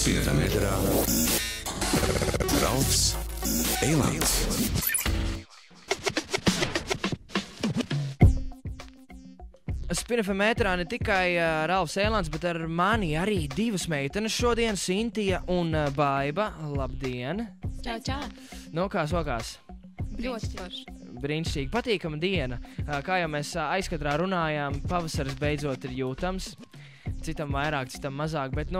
Spin FM ēterā Ralfs Eilants. Spin FM ēterā ne tikai Ralfs Eilants, bet ar mani arī divas meitenes šodien, Sintija un Baiba. Labdien! Čau, čau! Nu, kā sokās? Ļoti forši. Brīnišķīgi, patīkama diena. Kā jau mēs aizkadrā runājām, pavasaris beidzot ir jūtams. Citam vairāk, citam mazāk, bet,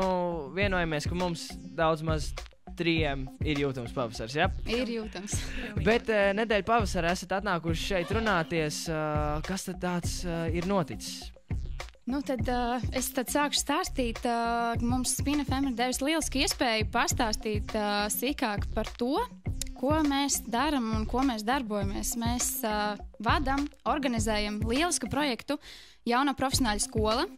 vienojamies, ka mums daudz maz trijiem ir jūtams pavasaris, ja? Ir jūtams. Bet nedēļa pavasara esat atnākuši šeit runāties. Kas tad tāds ir noticis? Tad es sākšu stāstīt. Mums Spin FM ir devis lielisku iespēju pastāstīt sīkāk par to, ko mēs darām un ko mēs darbojamies. Mēs vadam, organizējam lielisku projektu Jaunā profesionāļu skola,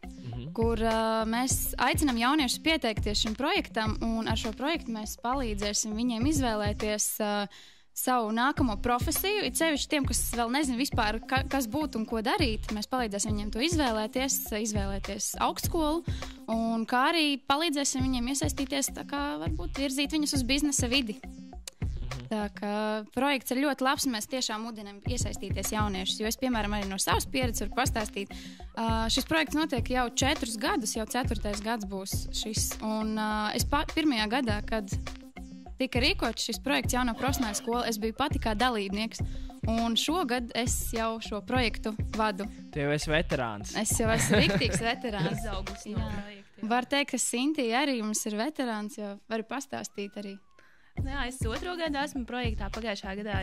kur mēs aicinām jauniešus pieteikties šim projektam, un ar šo projektu mēs palīdzēsim viņiem izvēlēties savu nākamo profesiju. It sevišķi tiem, kas vēl nezina vispār, kas būtu un ko darīt, mēs palīdzēsim viņiem to izvēlēties augstskolu, un kā arī palīdzēsim viņiem iesaistīties, tā kā varbūt virzīt viņus uz biznesa vidi. Tā kā projekts ir ļoti labs, un mēs tiešām mudinām iesaistīties jauniešus, jo es, piemēram, arī no savas pieredzes varu pastāstīt. Šis projekts notiek jau 4 gadus, jau 4. gads būs šis, un es pirmajā gadā, kad tika rīkots šis projekts Jaunā profesionāļu skola, es biju pati kā dalībnieks, un šogad es jau šo projektu vadu. Tu jau esi veterāns. Es jau esmu riktīgs veterāns. Izaugus no projekta. Var teikt, ka Sintija arī mums ir veterāns, jo varu pastāstīt arī. Jā, es 2. gadu esmu projektā. Pagājušā gadā,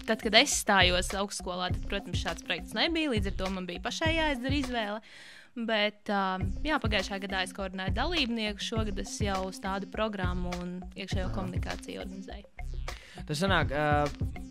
tad, kad es stājos augstskolā, tad, protams, šāds projekts nebija. Līdz ar to man bija pašai jāizdara izvēle. Bet, pagājušā gadā es koordinēju dalībnieku. Šogad es jau stādu programmu un iekšējo komunikāciju organizēju. Tas sanāk,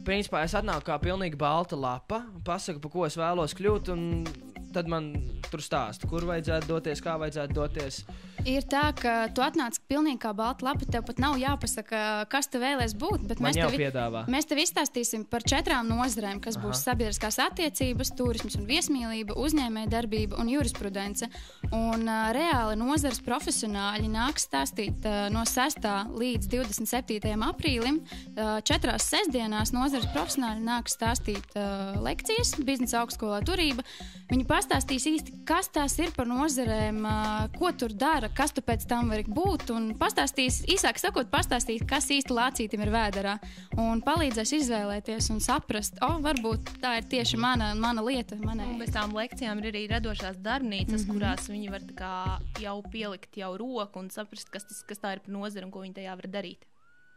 principā es atnāku kā pilnīgi balta lapa, pasaku, pa ko es vēlos kļūt, un tad man tur stāsta, kur vajadzētu doties, kā vajadzētu doties. Ir tā, ka tu atnāc pilnīgi kā balta lapa, tev pat nav jāpasaka, kas tu vēlies būt, bet Man jau piedāvā. Mēs tev izstāstīsim par 4 nozarēm, kas būs sabiedriskās attiecības, turisms un viesmīlība, uzņēmējdarbība un jurisprudence. Un reāli nozares profesionāļi nāks stāstīt no 6. līdz 27. aprīlim. 4 sestdienās nozares profesionāļi nāks stāstīt lekcijas, biznesa augstskolā turība. Viņi pastāstīs īsti, kas tās ir par nozarēm, ko tur dara, kas tu pēc tam vari būt, un pastāstīs, īsāk sakot, kas īsti lācītim ir vēderā, un palīdzēs izvēlēties un saprast, varbūt tā ir tieši mana lieta. Un bez tām lekcijām ir arī radošās darbnīcas, kurās viņi var tā kā jau pielikt jau roku un saprast, kas tā ir par nozari un ko viņi tajā var darīt.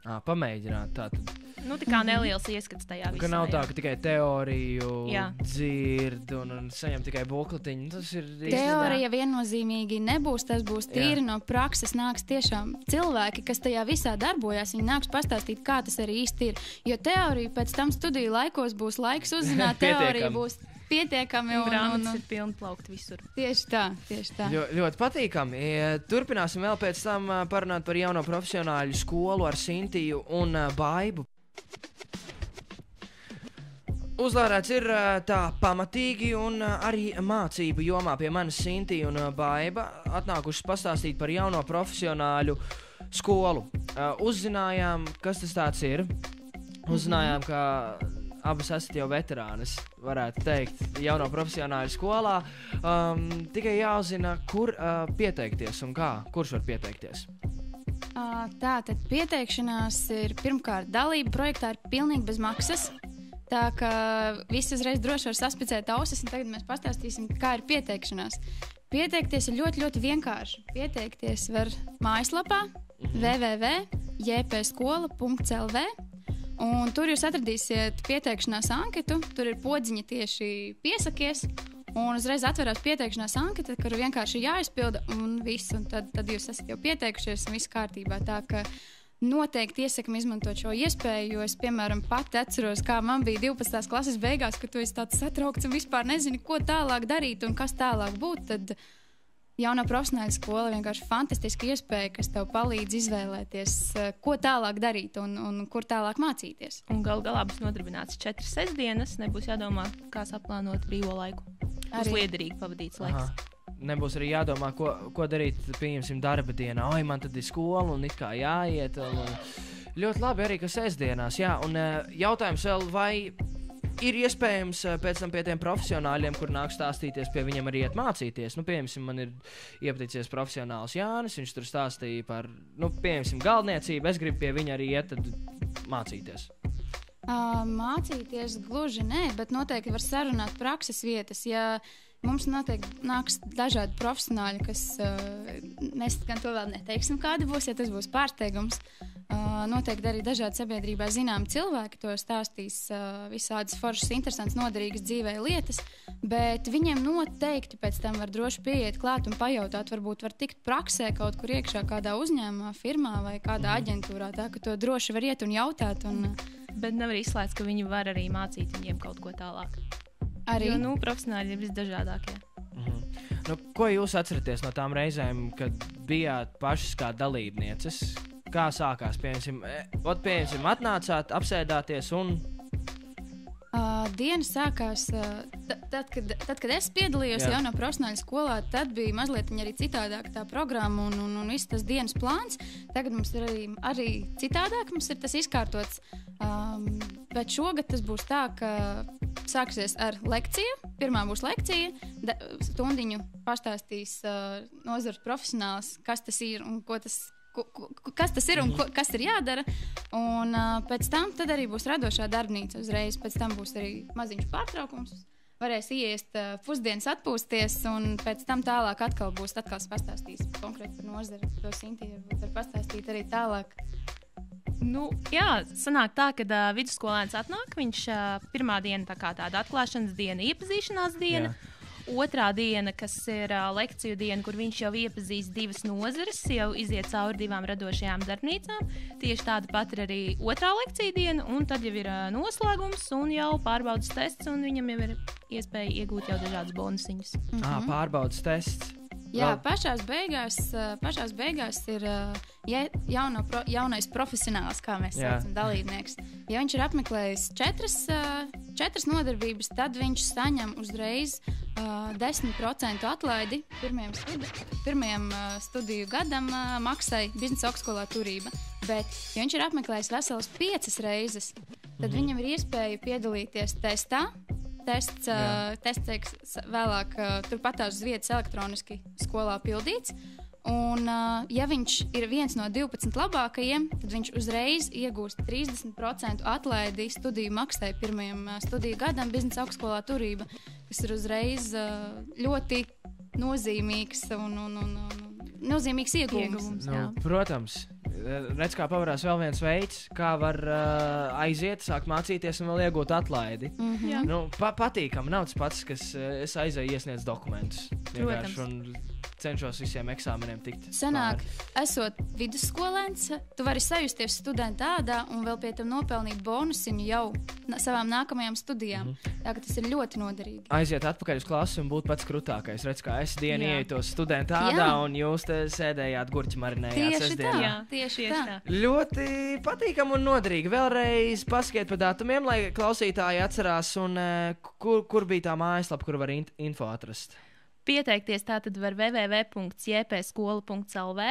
Pamēģināt tātad. Tā kā neliels ieskats tajā visā. Ka nav tā, ka tikai teoriju Jā. dzird un saņem tikai bukletiņu. Tas ir Teorija viennozīmīgi nebūs, tas būs tīri no prakses, nāks tiešām cilvēki, kas tajā visā darbojās, viņi nāks pastāstīt, kā tas arī īsti ir. Jo teorija pēc tam studiju laikos būs laiks uzzināt, teorija būs pietiekami un grāmatas ir pilni plaukt visur. Tieši tā. Ļoti patīkami. Turpināsim vēl pēc tam parunāt par Jauno profesionāļu skolu ar Sintiju un Baibu. Uzlādēts ir tā pamatīgi un arī mācību jomā pie manis Sintija un Baiba atnākušas pastāstīt par Jauno profesionāļu skolu. Uzzinājām, kas tas tāds ir. Uzzinājām, ka abas esat jau veterānis, varētu teikt, Jauno profesionāļu skolā. Tikai jāuzzina, kur pieteikties un kā. Kurš var pieteikties? Tātad pieteikšanās ir pirmkārt dalība projektā ir pilnīgi bez maksas. Tā ka visi uzreiz droši var saspicēt ausis, un tagad mēs pastāstīsim, kā ir pieteikšanās. Pieteikties ir ļoti, ļoti vienkārši. Pieteikties var mājaslapā www.jpskola.lv. Un tur jūs atradīsiet pieteikšanās anketu, tur ir podziņa tieši piesakies, un uzreiz atverās pieteikšanās anketa, kur vienkārši jāizpilda, un viss, un tad jūs esat jau pieteikušies, un viss kārtībā. Tā ka noteikti iesakam izmantot šo iespēju, jo es, piemēram, pati atceros, kā man bija 12. klases beigās, kad tu esi tāds satraukts un vispār nezini, ko tālāk darīt un kas tālāk būt, tad Jaunā profesionāļu skola vienkārši fantastiska iespēja, kas tev palīdz izvēlēties, ko tālāk darīt un kur tālāk mācīties. Un galu galā būs nodarbināts 4 sestdienas, nebūs jādomā, kā saplānot brīvo laiku. Būs liederīgi pavadīts laiks. nebūs arī jādomā, ko darīt, pieņemsim, darba dienā. Oi, man tad ir skola un it kā jāiet. Ļoti labi arī, ka sestdienās, jā. Un jautājums vēl, vai ir iespējams pēc tam pie tiem profesionāļiem, kur nāk stāstīties, pie viņiem arī iet mācīties. Nu, piemēram, man ir iepaticies profesionāls Jānis, viņš tur stāstīja par, piemēram, galdniecību. Es gribu pie viņa arī iet mācīties. Mācīties gluži nē, bet noteikti var sarunāt prakses vietas. Ja mums noteikti nāks dažādi profesionāļi, kas mēs gan to vēl neteiksim, kādi būs, ja tas būs pārsteigums. Noteikti arī dažādi sabiedrībā zināmi cilvēki to stāstīs visādas foršas, interesantas, noderīgas dzīvē lietas, bet viņiem noteikti pēc tam var droši pieiet klāt un pajautāt, varbūt var tikt praksē kaut kur iekšā kādā uzņēmumā, firmā vai kādā aģentūrā, tā ka to droši var iet un jautāt. Bet nevar izslēgt, ka viņi var arī mācīt viņiem kaut ko tālāk. Arī? Jo, profesionāļi ir visdažādākie. Ko jūs atceraties no tām reizēm, kad bijāt pašas kā dalībnieces? Kā sākās? Piemēram, atnācāt, apsēdāties un... Diena sākās, tad, kad es piedalījos jau no profesionāļu skolā, tad bija mazliet arī citādāk tā programma un viss tas dienas plāns. Tagad mums ir arī citādāk, mums ir tas izkārtots, bet šogad tas būs tā, ka sāksies ar lekciju. Pirmā būs lekcija, stundiņu pastāstīs nozares profesionāls, kas tas ir un kas tas ir un kas ir jādara. Un pēc tam tad arī būs radošā darbnīca uzreiz. Pēc tam būs arī maziņš pārtraukums. Varēs ieiest pusdienas atpūsties, un pēc tam tālāk atkal pastāstīs konkrēti par nozari. To Sintija var pastāstīt arī tālāk. Jā, sanāk tā, kad vidusskolēns atnāk, viņš pirmā diena tā kā tāda atklāšanas diena, iepazīšanās diena. Jā. Otrā diena, kas ir lekciju diena, kur viņš jau iepazīst divas nozares, jau iziet cauri divām radošajām darbnīcām. Tieši tāda pat ir arī otrā lekcija diena, un tad jau ir noslēgums un jau pārbaudas tests, un viņam jau ir iespēja iegūt jau dažādas bonusiņas. Pārbaudas tests. Jā, pašās beigās ir jaunais profesionāls, kā mēs saucam, dalībnieks. Ja viņš ir apmeklējis četras nodarbības, tad viņš saņem uzreiz 10% atlaidi pirmajam studiju gadam maksai biznesa augstskolā turība. Bet, ja viņš ir apmeklējis veselas 5 reizes, tad viņam ir iespēja piedalīties testā. Tests tiek vēlāk turpatās uz vietas elektroniski skolā pildīts. Un, ja viņš ir viens no 12 labākajiem, tad viņš uzreiz iegūst 30% atlaidi studiju maksai pirmajam studiju gadam biznesa augstskolā turība, kas ir uzreiz ļoti nozīmīgs un nozīmīgs iegūms. Protams. Redz, kā pavarās vēl viens veids, kā var aiziet, sākt mācīties un vēl iegūt atlaidi. Patīkam, nav tas pats, kas es aizēju iesniedz dokumentus. Protams. Un cenšos visiem eksāmeniem tikt. Sanāk, esot vidusskolēns, tu vari sajusties studenta ādā un vēl pie tam nopelnīt bonusiņu jau savām nākamajām studijām. Tā ka tas ir ļoti noderīgi. Aiziet atpakaļ uz klasi un būt pats krutākais. Redz, kā es dienu ieitos studenta ādā un jūs te sēdējāt gurķi marinējāt sestdienā. Tieši tā. Ļoti patīkam un noderīgi. Vēlreiz pasakiet par datumiem, lai klausītāji atcerās, un kur bija tā mājaslapa, kur var info atrast. Pieteikties tātad var www.jpskola.lv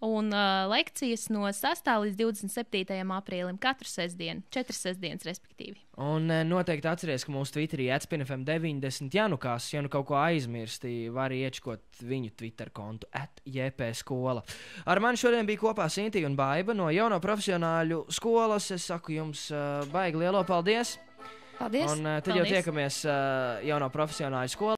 un lekcijas no 6. līdz 27. aprīlim katru sestdienu, 4 sestdienas respektīvi. Un noteikti atceries, ka mūsu Twitterī @spinfm90, ja nu kaut ko aizmirsti, var iečkot viņu Twitter kontu @jpskola. Ar mani šodien bija kopā Sintija un Baiba no jauno profesionāļu skolas. Es saku jums baigi lielo paldies! Paldies! Un tad jau tiekamies jauno profesionāļu skolā.